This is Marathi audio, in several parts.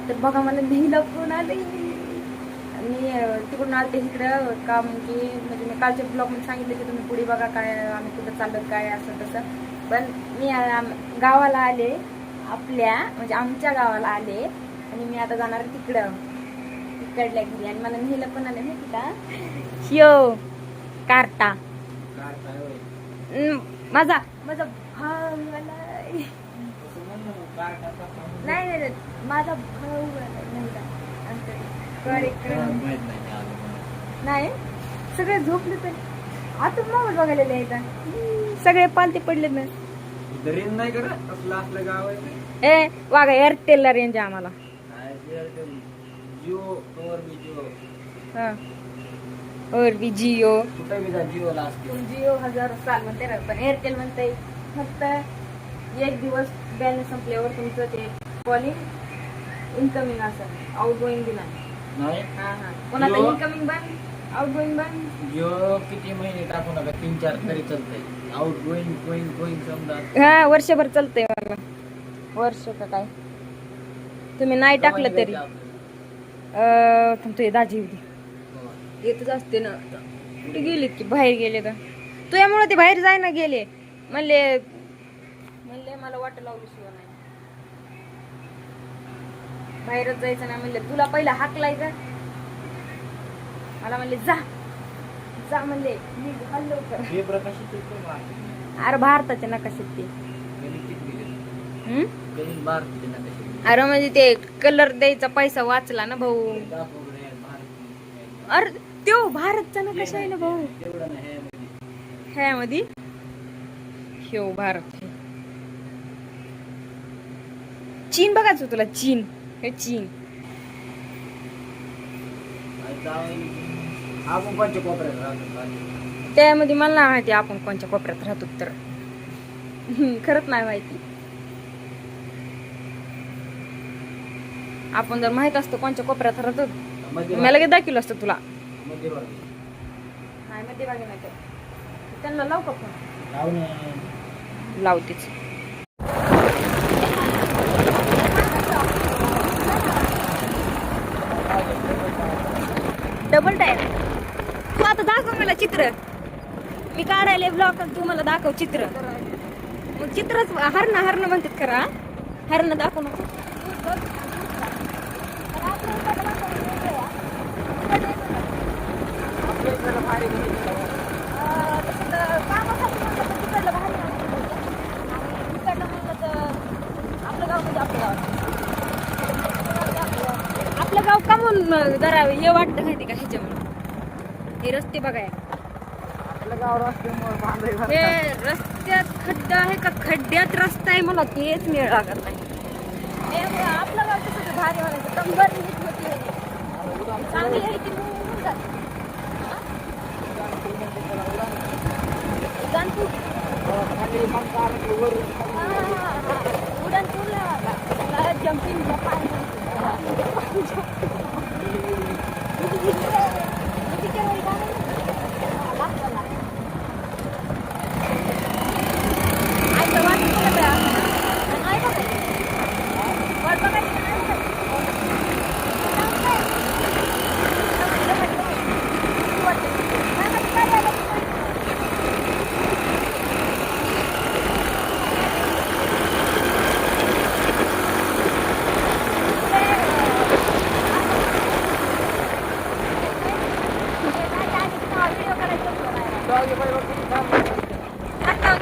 तर बघा मला नेहमीला फोन आले. मी तिकडून आलते इकडं का म्हणजे मी कालच्या ब्लॉग मध्ये सांगितलं की तुम्ही पुढे बघा काय आम्ही कुठं चाललो काय असं तसं. पण मी गावाला आले, आपल्या म्हणजे आमच्या गावाला आले आणि मी आता जाणार तिकडं तिकडल्या घरी. आणि मला नेहमीला पण आले माहिती का, शिव कार्टा माझा माझा भाऊ नाही माझा भाऊ नाही. सगळे झोपले तर आता मोबाईल बघायला येतात, सगळे पालते पडले ना. रेंज नाही करत असलं आपलं गाव आहे. ए वागा एअरटेलला रेंज आहे आम्हाला. जिओ और भी जिओ हा और भी जिओ कुठे भी जा जिओ ला असते. जिओ 1000 साल म्हणते ना, पण एअरटेल म्हणते फक्त एक दिवस बॅलन्स संपल्यावर तुमचं ते कॉलिंग इनकमिंग असं, आउट गोईंग बी नाही. हा हा कोणाचं इनकमिंग बंद आउट गोईंग बंद. जिओ किती महिने टाकू नका, 3-4 तरी चालतंय. आउट गोईंग गोईंग गोईंग समजा हा वर्षभर चालतंय मला. वर्ष का काय तुम्ही नाही टाकलं तरी तुमचं दाजी होती येतच असते ना. कुठे गेलेत की बाहेर गेले तर तुझ्यामुळे ते बाहेर जाय ना गेले. म्हणले मला वाट लावली शिवाय नाही बाहेरच जायचं नाही. म्हणले तुला पहिला हाकलायचं, मला म्हणले जा जा म्हणले मी हल्लो अरे भारताच्या नकाशात ते. अरे म्हणजे ते कलर द्यायचा पैसा वाचला ना भाऊ. अरे तो भारतचा नकाशा आहे ना भाऊ. ह्या मध्ये ह्यो भारत. चीन बघायचं तुला, चीन हे चीन. त्यामध्ये मला नाही माहिती आपण कोणत्या कोपऱ्यात राहतो तर. खरंच नाही माहिती. आपण जर माहित असतं कोणत्या कोपऱ्यात राहतो मला लगेच दाखवलं असतं तुला. नाही मध्यभागी नाही तर त्यांना लाव का फोन. लावतेच. Double tyre. तू आता दाखव मला चित्र, मी काढायला ब्लॉग तू मला दाखव चित्र. मग चित्रच हरण म्हणतात खरा. हरण दाखव नको. आपलं गाव का म्हणून जरा हे वाटतं माहिती का ह्याच्यामुळे. हे रस्ते बघाय, आपलं गाव रस्त्यामुळे हे रस्त्यात खड्डा आहे का खड्ड्यात रस्ता आहे मला तेच मिळ लागत नाही. आपलं गाव कसं भारी म्हणायचं कंबर चांगली आहे ती उडान पूल जम्पिंग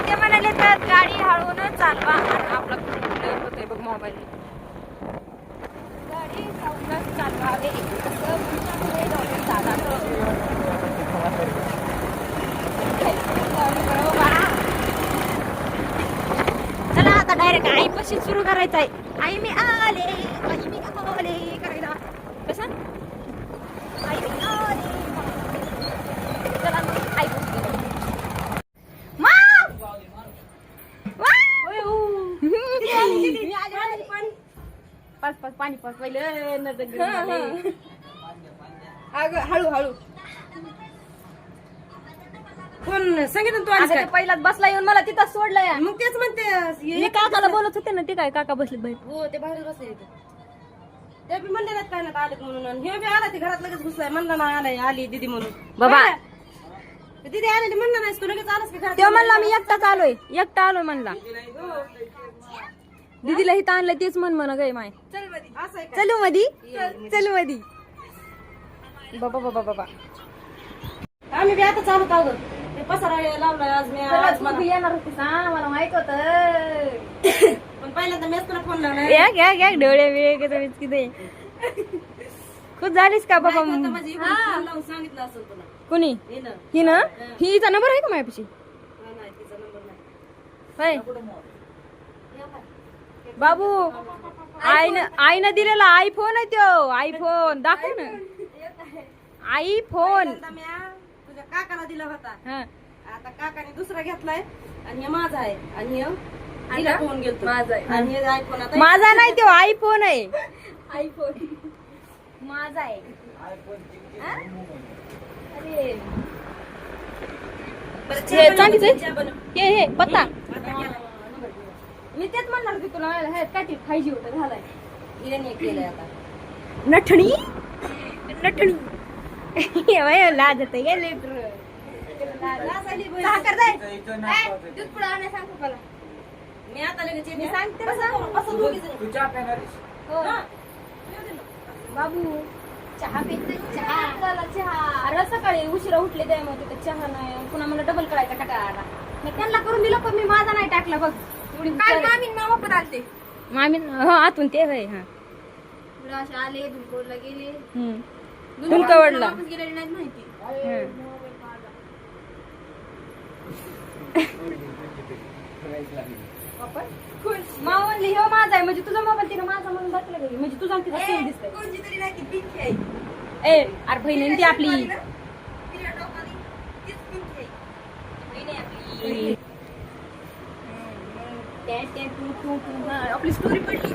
ते म्हणाले तर गाडी हळून चालवा आणि आपला होतोय बघ मोबाईल. गाडी हळूनच चालवावे चला आता डायरेक्ट आईपाशी सुरू करायचं आहे. आई मी आले करायला कसं आई मी आले. चला मग आई पाच पाणी पाच पहिले हळू हळू कोण सांगितलं तू आज काय? पहिलाच बसला येऊन मला तिथं सोडलंय. मग तेच म्हणते मी काकाला बोलत होते ना, ते काय काका बसले बाहेर. हो ते बाहेर बसले ते बी म्हणले नाहीत काय नाही आले म्हणून आणि हे बी आला ते घरात लगेच घुसलाय म्हणला नाही आलाय आली दीदी म्हणून बाबा दीदी आली म्हणलं नाही तू लगेच आलास की घरात तेव्हा म्हणला मी एकटाच आलोय एकटा आलोय म्हणला दीदीला इथं आणलं तेच म्हण गे माय चल मधी असं आहे का? चलू मधी चलू मधी बाबा बाबा बाबा आम्ही बी आता चालू का गं ते पसारा लावलाय आज मी आज मला येणार होती मला माहित होत पण पहिल्यांदा मीच तुला फोन लावलाय एक डोळे वेगळे किती खुश झालीस का बाबा आता माझी इकडून फोन लावून सांगितलं असेल तुला कुणी हे ना ही ना हिचा नंबर आहे का माझ्यापाशी हा, नाही तिचा नंबर नाही होय बाबू आईनं दिलेला आयफोन आहे तो आयफोन दाखव ना आयफोन पहिल्यांदा म्या तुझ्या काकाला दिला होता हा आता काकाने दुसरा घेतलाय आणि हे माझा आहे आणि हे तिला फोन गेलतो माझा आहे. आणि हे आयफोन आता माझा नाही तो आयफोन आहे आयफोन माझा आहे हा? अरे बरं, हे चहा चांगलीच आहे. चहा बनव. हे पत्ता आता केलाय. मी तेच म्हणणार होते तुला हे काय ते 5G होतं झालाय हिने केलंय आता नठणी नठणी लाजत गेले साखर जाय दूध पुढे आणा सांगतो मला मी आता लगेच मी सांगते ना असं दोघी जणी. तू चहा पिणार आहेस? हो बाबू चहा पिते चहा अरे सकाळी उशिरा उठले ते मग तिथं चहा नाही पुन्हा मला डबल करायचा कटाळा मी त्यांना करून दिलं पण मी माझा नाही टाकला बघ मामी मामा पण आलते मामी हो आतून ते होय हा असे आले धुलकोडला गेले तुमकवडला गेलेले नाहीत माहिती मामा म्हणली हो माझा आहे म्हणजे तुझा मोबाईल तिने माझा म्हणून दाखला गेली म्हणजे तुझा आणि तिचा सेम दिसतंय कोणची तरी नाही ती पिंकी आहे ए अरे बहिणी ती आपली तिच्या डोक्याने तीच पिंकी आहे बहीण आहे आपली आपली स्टोरी पडली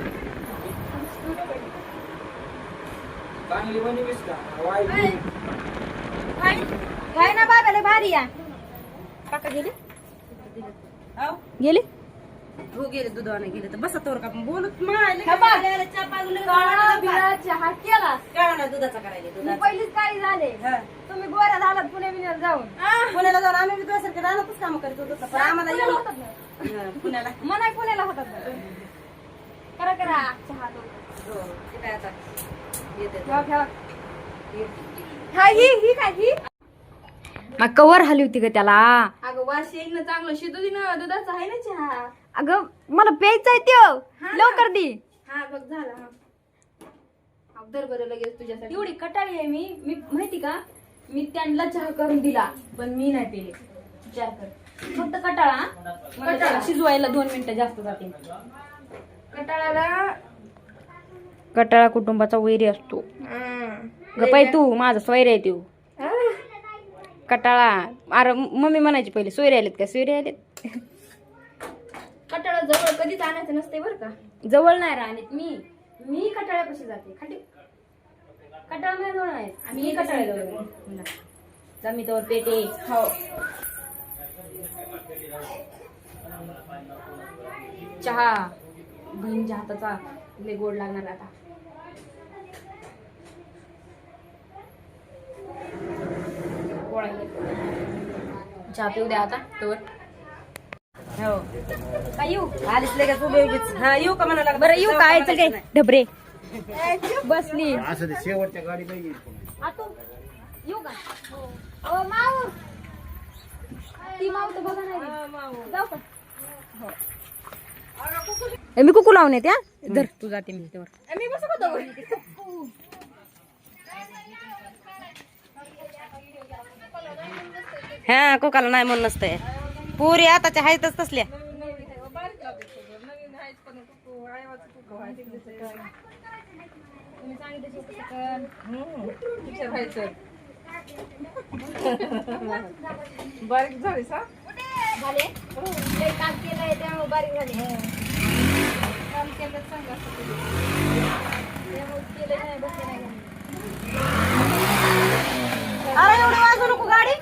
चांगली बनवीस का वाईट? काय ना बाबाला भारी या काका गेले गेले हो गेले दुधावाने गेले तर बसा तोर का आपण बोलत मायले हा बघ. चहा पाजून चहा केला काढा ना दुधाचा करायला मी दुधाचा पहिलीच काळी झाले हा. तुम्ही गोऱ्या झालात पुणे बिण्यात जाऊन पुण्याला जाऊन आम्ही बी तुझ्यासारखे राहणारच काम करत होतो पण आम्हाला पुण्याला येऊ होतात ना. हा, पुण्याला मनाय पुण्याला होतात ना. करा करा चहा तो. हो ते काय आता येते ठेवा ठेवा हा ही काय ही मग कवर हाली होती ग त्याला अगं वास येईल ना चांगलं शिदू ना दुधाचा आहे ना चहा अगं मला प्यायचा आहे त्यो लवकर दे हा बघ झाला हा दर बरं लगेच तुझ्यासाठी एवढी कटाळी आहे मी माहिती का मी त्यांना चहा करून दिला पण मी नाही पिले विचार कर फक्त कटाळा हा? मला त्याला शिजवायला 2 मिनिटं जास्त जाते कटाळा कुटुंबाचा वैरी असतो गपाई तू माझा सोयरे आहे तू कटाळा अरे मम्मी म्हणायची पहिले सोयरे आलेत का सोयरे आलेत कटाळा जवळ कधीच आणायचं नसते बरं का जवळ नाही राहत मी कटाळ्यापाशी जाते खाली कटाळा नाही जवळ आहे मी कटाळ्याजवळ जमी तोवर पेटे हो चहा बहिणीच्या हाताचा लय गोड लागणार आता चहा पिऊ द्या आता तोवर हो काय येऊ आलीच लगेच उभे हा येऊ का म्हणाला बरं येऊ काय चल काय ढबरे बसली असं ते शेवटच्या गाडी पाहिजे आतून येऊ का ओ माऊ ती माऊ तर बघा नाही जाऊ का हो मी कुकू लावून येते हा धर तू जाते मी तेव्हा मी बसू का हा कोकाला नाही म्हणून नसतंय पुरी आताच्या हायतच तसल्या बारीक झाली सा झाले लय काम केलंय त्यामुळे बारीक झाले काम केलं चांगलं त्यामुळे केलं नाही बसले नाही अरे एवढं वाजू नको गाडी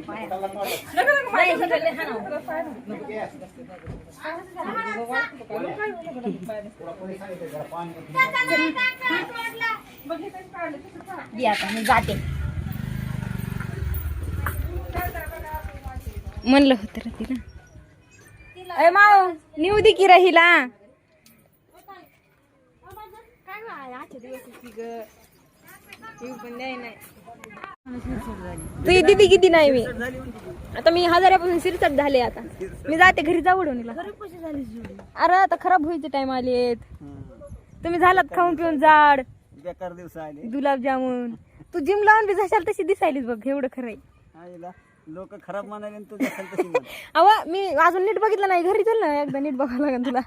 नाही, इकडे लय हाणावं. ये आता मी जाते. म्हणलं होतं रे तिला. अय माव निऊ दे की राहिला. तुझी दिदी किती नाही मी आता मी हजारापासून सिरसट झाले. आता मी जाते घरी जाऊ वडवणीला. अरे आता खराब व्हायचे टाइम आलेत. तुम्ही झालात खाऊन पिऊन जाड. बेकार दिवस आले. गुलाबजामुन तू जिम लावून बी जशाल तशी दिसायलीस बघ. एवढं खरंय. लोक खराब म्हणाले आणि तू जसाल तशी म्हण. अव मी अजून नीट बघितलं नाही. घरी चल ना एकदा नीट बघावं लागेल तुला.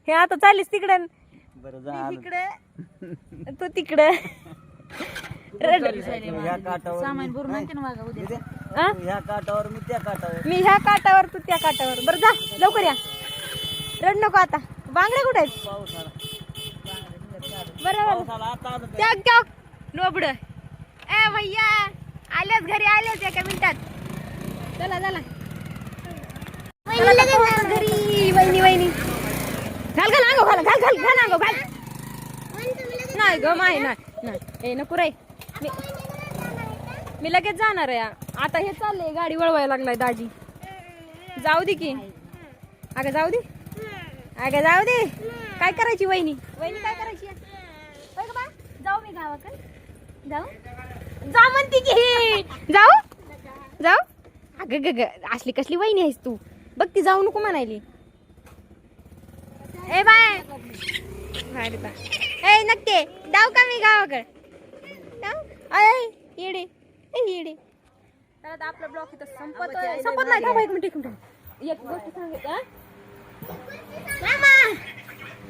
हे आता चालीस तिकडे बरं जा तिकडे तू तिकडे ह्या काठावर सामान भरून ह्या काठावर मी त्या काठावर. मी ह्या काटावर तू त्या काटावर. बरं जा लवकर या. रड नको आता. बांगड्या कुठे आहेत? पाऊस आला. बरोबर पाऊस आला आता आलं. त्या त्या लोबड ए भैया आल्याच घरी आल्याच एका मिनिटात. चला चला घरी. वहिनी वहिनी घाल घाल अंगो घाल घाल घाल घाल अंगो घाल. नाही ग माय नाही ए नको रे. मी लगेच जाणार आहे. आता हे चाललंय गाडी वळवायला लागलाय दाजी. जाऊ दे की. अगं जाऊ दे. अगं जाऊ दे. काय करायची वहिनी? वहिनी काय करायची? होय ग बा? जाऊ मी गावाकडे. जाऊ जा म्हणती की. जाऊ जाऊ. अगं ग असली कसली वहिनी आहेस तू? बघ ती जाऊ नको म्हणायली. ए बाय ए नक्की जाऊ का मी गावाकडे? अय येडे ए येडे. तर आता आपला ब्लॉग इथं संपत नाही. थांबा एक मिनिट एक मिनिट. एक गोष्ट सांगायचं.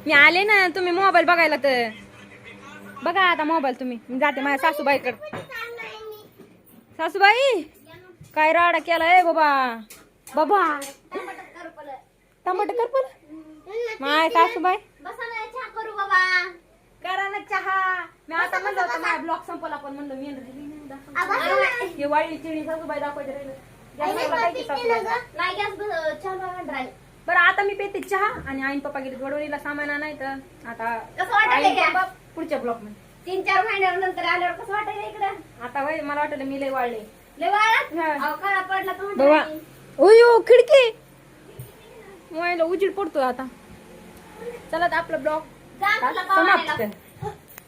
मी आले ना तुम्ही मोबाईल बघायला तर बघा आता मोबाईल तुम्ही. मी जाते माझ्या सासूबाईकडे. सासूबाई काय राडा केलाय बाबा. बाबा टमाटर करपल. माय सासूबाई करा ना चहा. मी आता म्हणलं होतं माझा ब्लॉग संपला पण म्हणलं मी हे वाळी चिणी सासूबाई दाखवायचे राहिलं. बरं आता मी पेते चहा आणि आईन पप्पा गेले वडवणीला सामान आणायचं. आता आईन पप्पा पुढच्या ब्लॉक मध्ये 3-4 महिन्यानंतर आल्यावर कसं वाटायला इकडं? आता वय मला वाटलं मी लय वाळले. लय वाळत काळा पडला तो बाबा ओयो खिडकी मोबाईल उजीड पडतोय आता. चला आता आपला ब्लॉग समाप्त.